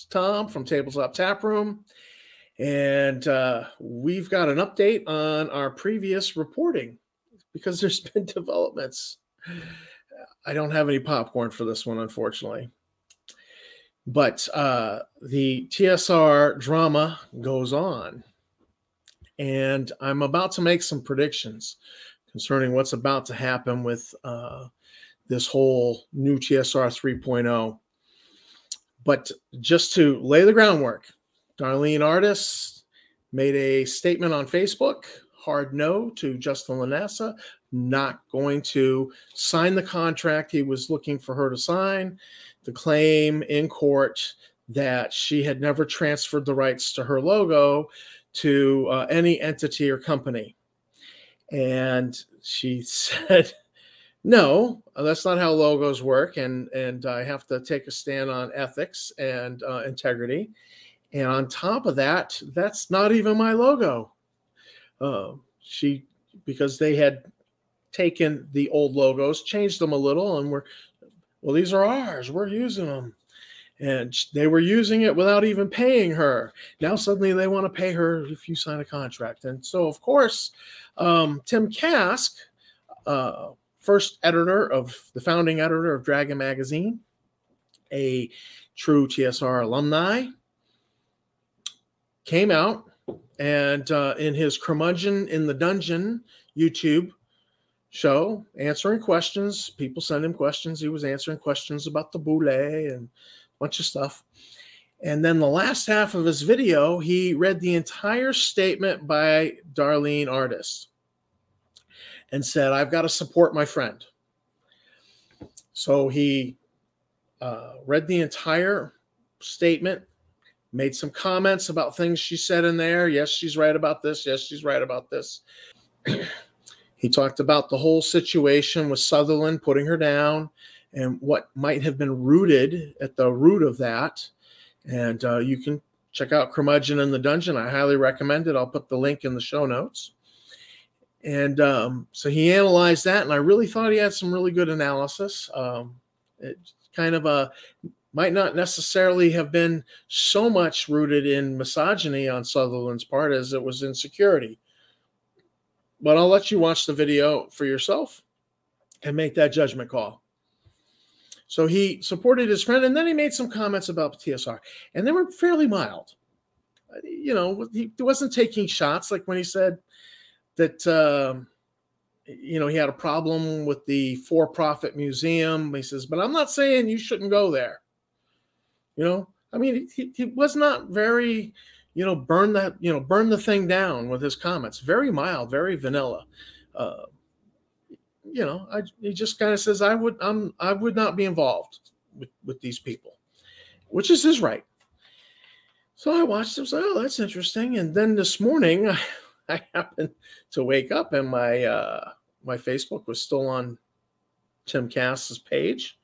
Tom from Tabletop Tap Room, and we've got an update on our previous reporting because there's been developments. I don't have any popcorn for this one, unfortunately. But the TSR drama goes on, and I'm about to make some predictions concerning what's about to happen with this whole new TSR 3.0. But just to lay the groundwork, Darlene Artist made a statement on Facebook, hard no to Justin Lanassa, not going to sign the contract he was looking for her to sign, to claim in court that she had never transferred the rights to her logo to any entity or company. And she said, no, that's not how logos work. And I have to take a stand on ethics and integrity. And on top of that, that's not even my logo. Because they had taken the old logos, changed them a little, and well, these are ours. We're using them. And they were using it without even paying her. Now suddenly they want to pay her if you sign a contract. And so, of course, Tim Kask, first editor of the founding editor of Dragon Magazine, a true TSR alumni, came out and in his Curmudgeon in the Dungeon YouTube show, answering questions. People sent him questions. He was answering questions about the boule and a bunch of stuff. And then the last half of his video, he read the entire statement by Darlene Artist and said, I've got to support my friend. So he read the entire statement, made some comments about things she said in there. Yes, she's right about this. Yes, she's right about this. He talked about the whole situation with Sutherland putting her down and what might have been rooted at the root of that. And you can check out Curmudgeon in the Dungeon. I highly recommend it. I'll put the link in the show notes. And so he analyzed that, and I really thought he had some really good analysis. It kind of might not necessarily have been so much rooted in misogyny on Sutherland's part as it was insecurity. But I'll let you watch the video for yourself and make that judgment call. So he supported his friend, and then he made some comments about TSR, and they were fairly mild. You know, he wasn't taking shots like when he said that, you know, he had a problem with the for-profit museum. He says, but I'm not saying you shouldn't go there. You know, I mean, he was not very, you know, burn the thing down with his comments. Very mild, very vanilla. You know, he just kind of says, I would not be involved with these people, which is his right. So I watched him say, oh, that's interesting. And then this morning, I happened to wake up and my my Facebook was still on Tim Kask's page,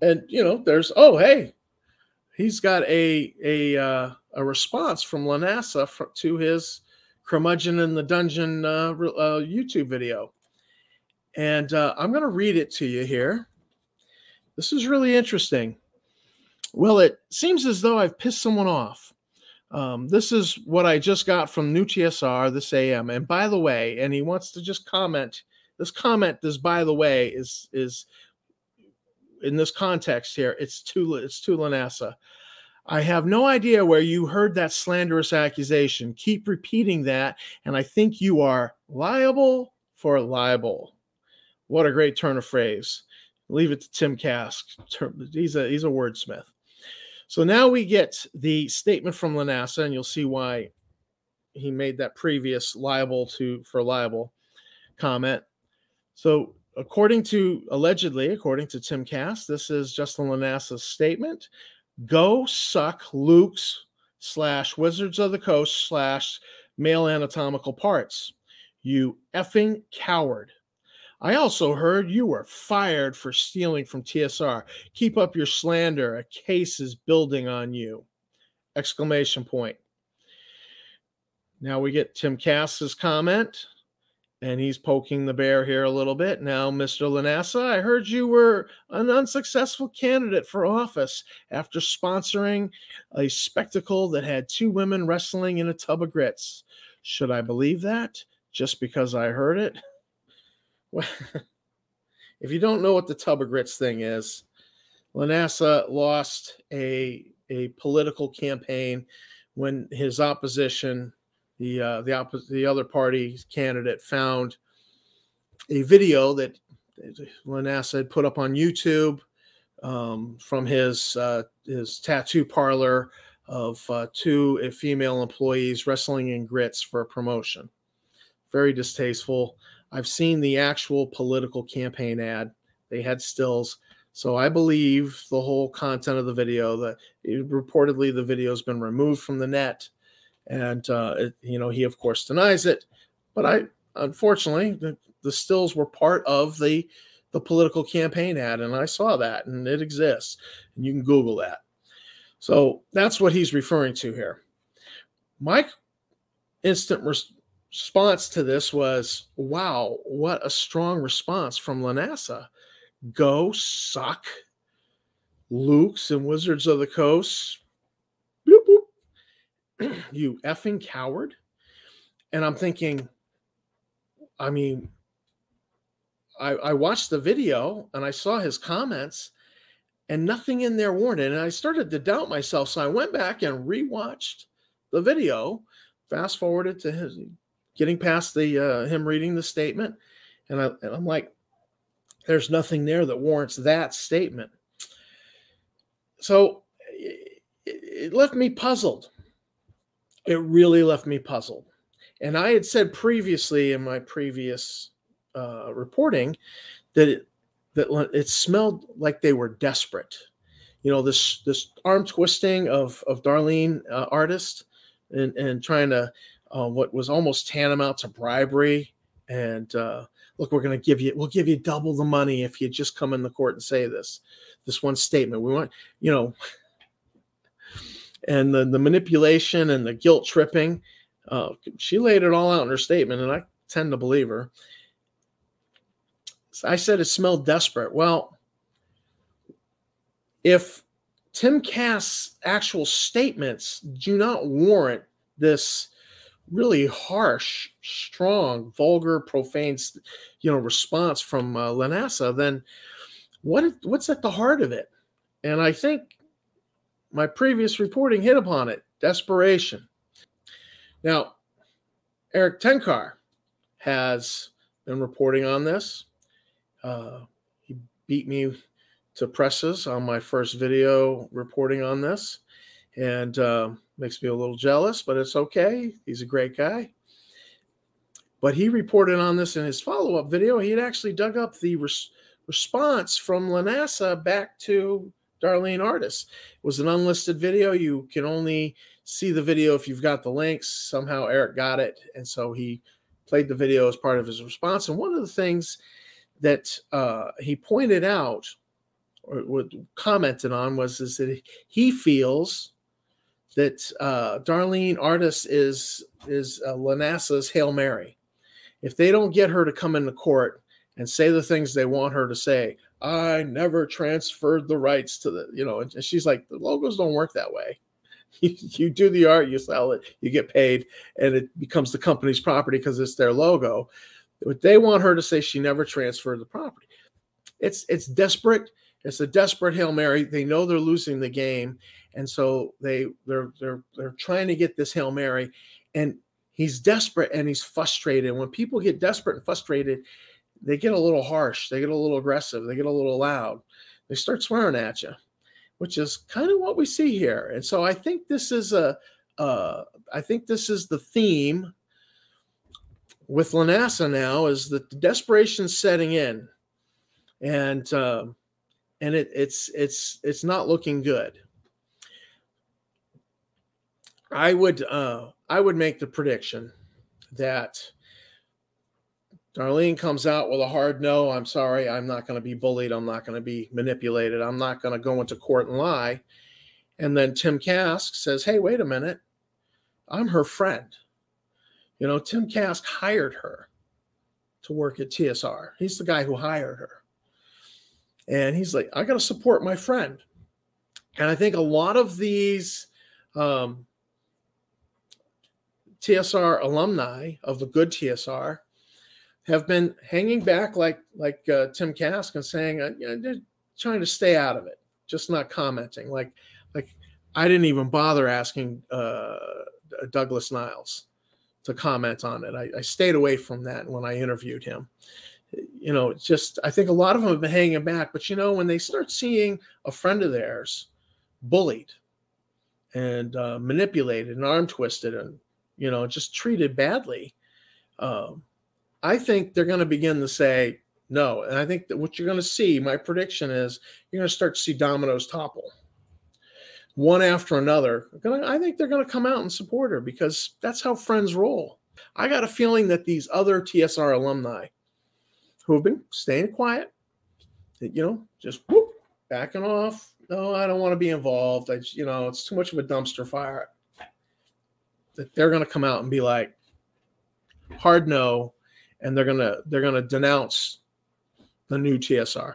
and you know, there's hey, he's got a response from Lanassa to his Curmudgeon in the Dungeon YouTube video. And I'm going to read it to you here. This is really interesting. Well, it seems as though I've pissed someone off. This is what I just got from New TSR this AM. And by the way, and he wants to just comment. This by the way, is in this context here. It's to Lanassa. I have no idea where you heard that slanderous accusation. Keep repeating that, and I think you are liable for libel. What a great turn of phrase. Leave it to Tim Kask. He's a wordsmith. So now we get the statement from Lanassa, and you'll see why he made that previous for libel comment. So allegedly, according to Tim Kask, this is Justin Lanassa's statement. Go suck Luke's / Wizards of the Coast / male anatomical parts. You effing coward. I also heard you were fired for stealing from TSR. Keep up your slander. A case is building on you. Exclamation point. Now we get Tim Kask's comment. And he's poking the bear here a little bit. Now, Mr. Lanassa, I heard you were an unsuccessful candidate for office after sponsoring a spectacle that had two women wrestling in a tub of grits. Should I believe that just because I heard it? Well, if you don't know what the tub of grits thing is, Lanassa lost a political campaign when his opposition, the other party candidate, found a video that Lanassa had put up on YouTube from his tattoo parlor of two female employees wrestling in grits for a promotion. Very distasteful. I've seen the actual political campaign ad. They had stills. So I believe the whole content of the video. That reportedly the video has been removed from the net, and he of course denies it. But unfortunately the stills were part of the political campaign ad, and I saw that, and it exists, and you can Google that. So that's what he's referring to here. My instant response to this was, wow, what a strong response from Lanassa. Go suck, Luke's and Wizards of the Coast. Bloop, bloop. You effing coward. And I'm thinking, I mean, I watched the video and I saw his comments and nothing in there warranted. And I started to doubt myself. So I went back and rewatched the video, fast forwarded to his getting past the him reading the statement. And I'm like, there's nothing there that warrants that statement. So it left me puzzled. It really left me puzzled. And I had said previously in my previous reporting that it smelled like they were desperate. You know, this arm twisting of Darlene Artist and trying to what was almost tantamount to bribery. And look, we'll give you double the money if you just come in the court and say this one statement. We want, and the manipulation and the guilt tripping. She laid it all out in her statement, and I tend to believe her. So I said it smelled desperate. Well, if Tim Kask's actual statements do not warrant this really harsh, strong, vulgar, profane, response from Lanassa, then what's at the heart of it? And I think my previous reporting hit upon it: desperation. Now, Eric Tenkar has been reporting on this. He beat me to presses on my first video reporting on this, and makes me a little jealous, but it's okay. He's a great guy. But he reported on this in his follow-up video. He had actually dug up the response from Lanassa back to Darlene Artist. It was an unlisted video. You can only see the video if you've got the links. Somehow Eric got it, and so he played the video as part of his response. And one of the things that he pointed out or commented on was that he feels that Darlene Artist is Lanassa's Hail Mary. If they don't get her to come into court and say the things they want her to say, I never transferred the rights to and she's like, the logos don't work that way. You do the art, you sell it, you get paid, and it becomes the company's property because it's their logo. But they want her to say she never transferred the property. It's desperate. It's a desperate Hail Mary. They know they're losing the game, and so they're trying to get this Hail Mary. And he's desperate and he's frustrated. When people get desperate and frustrated, they get a little harsh. They get a little aggressive. They get a little loud. They start swearing at you, which is kind of what we see here. And so I think this is the theme with Lanassa now, is that the desperation's setting in, and it's not looking good. I would make the prediction that Darlene comes out with a hard no. I'm sorry, I'm not going to be bullied. I'm not going to be manipulated. I'm not going to go into court and lie. And then Tim Kask says, hey, wait a minute. I'm her friend. Tim Kask hired her. to work at TSR. He's the guy who hired her. And he's like, I got to support my friend. And I think a lot of these TSR alumni of the good TSR have been hanging back like Tim Kask and saying, they're trying to stay out of it, just not commenting. Like I didn't even bother asking Douglas Niles to comment on it. I stayed away from that when I interviewed him. Just I think a lot of them have been hanging back. But, when they start seeing a friend of theirs bullied and manipulated and arm twisted and, just treated badly, I think they're going to begin to say no. And I think that what you're going to see, my prediction is you're going to start to see dominoes topple one after another. I think they're going to come out and support her because that's how friends roll. I got a feeling that these other TSR alumni who have been staying quiet, just backing off. No, I don't want to be involved. It's too much of a dumpster fire. That they're going to come out and be like, hard no, and they're gonna denounce the new TSR.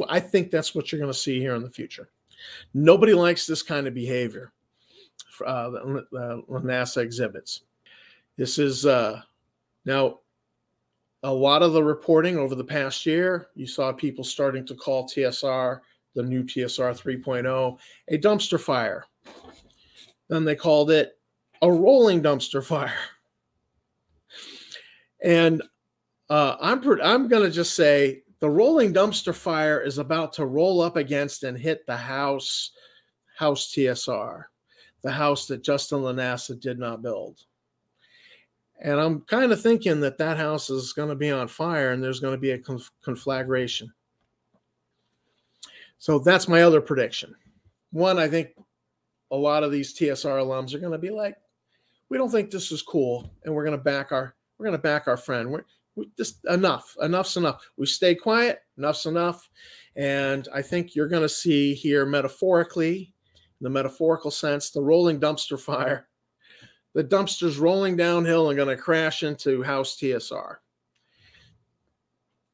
I think that's what you're going to see here in the future. Nobody likes this kind of behavior that NASA exhibits. This is now a lot of the reporting over the past year. You saw people starting to call TSR, the new TSR 3.0, a dumpster fire. Then they called it a rolling dumpster fire. And I'm going to just say the rolling dumpster fire is about to roll up against and hit the house TSR, the house that Justin LaNasa did not build. And I'm kind of thinking that house is going to be on fire and there's going to be a conflagration. So that's my other prediction. One, I think a lot of these TSR alums are going to be like, we don't think this is cool, and we're going to back our friend. We just enough's enough. We stay quiet, enough's enough. And I think you're going to see here metaphorically, in the metaphorical sense, the rolling dumpster fire. The dumpster's rolling downhill and going to crash into house TSR.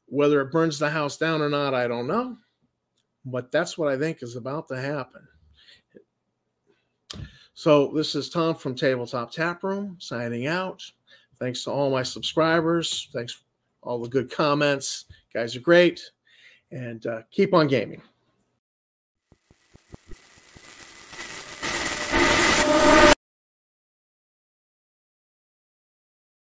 Whether it burns the house down or not, I don't know. But that's what I think is about to happen. So this is Tom from Tabletop Taproom signing out. Thanks to all my subscribers. Thanks for all the good comments. You guys are great. And keep on gaming.